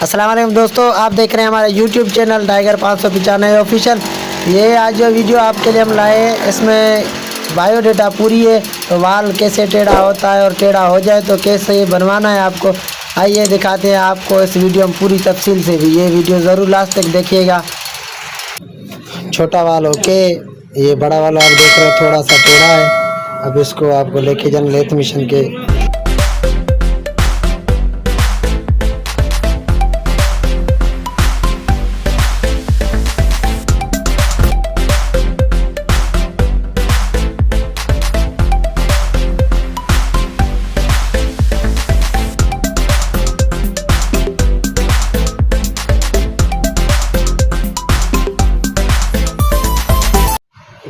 अस्सलाम वालेकुम दोस्तों, आप देख रहे हैं हमारे YouTube चैनल टाइगर 595 ऑफिशियल। ये आज जो वीडियो आपके लिए हम लाए हैं, इसमें बायोडाटा पूरी है। तो बाल कैसे टेढ़ा होता है और टेढ़ा हो जाए तो कैसे ये बनवाना है आपको, आइए दिखाते हैं आपको इस वीडियो में पूरी तफसील से भी। ये वीडियो ज़रूर लास्ट तक देखिएगा। छोटा वाल ओके, ये बड़ा वाला आप देख रहे हो थोड़ा सा टेढ़ा है। अब इसको आपको लेके जाना लेथ मशीन के।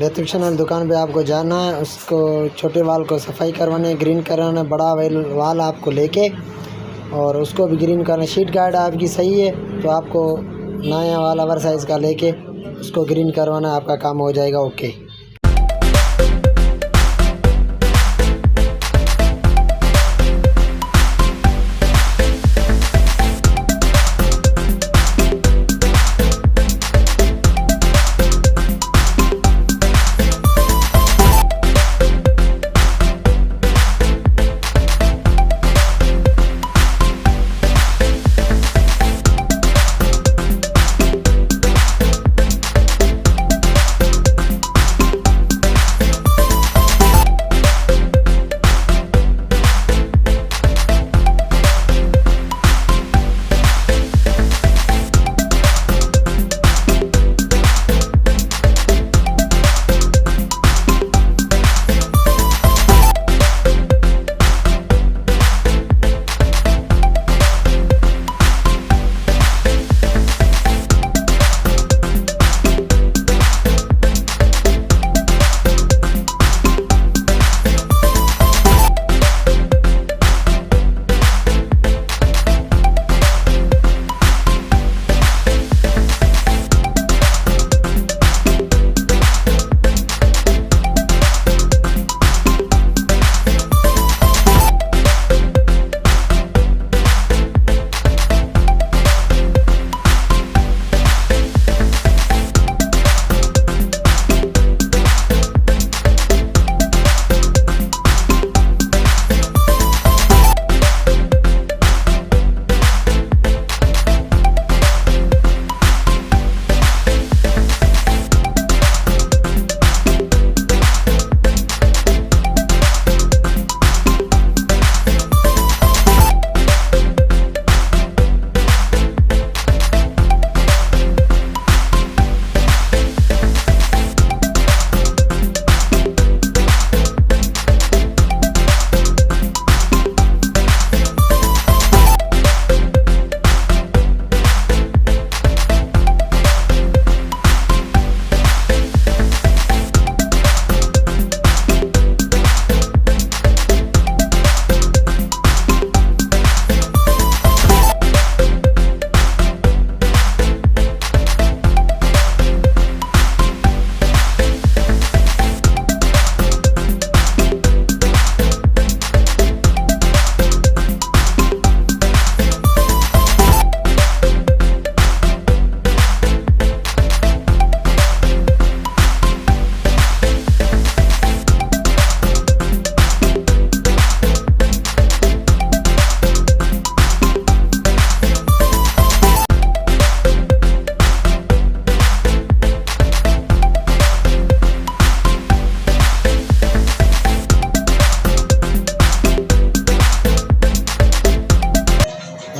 इलेक्ट्रिशियन वाली दुकान पे आपको जाना है, उसको छोटे वाल को सफाई करवाने, ग्रीन कराना, बड़ा वाल आपको लेके और उसको भी ग्रीन करना। शीट गार्ड आपकी सही है तो आपको नया वाला ओवर साइज़ का लेके उसको ग्रीन करवाना, आपका काम हो जाएगा ओके।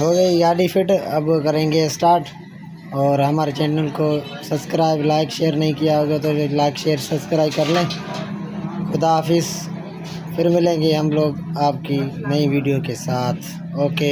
हो गई गाड़ी फिट। अब करेंगे स्टार्ट। और हमारे चैनल को सब्सक्राइब लाइक शेयर नहीं किया होगा तो लाइक शेयर सब्सक्राइब कर लें। खुदा हाफिज़, फिर मिलेंगे हम लोग आपकी नई वीडियो के साथ। ओके।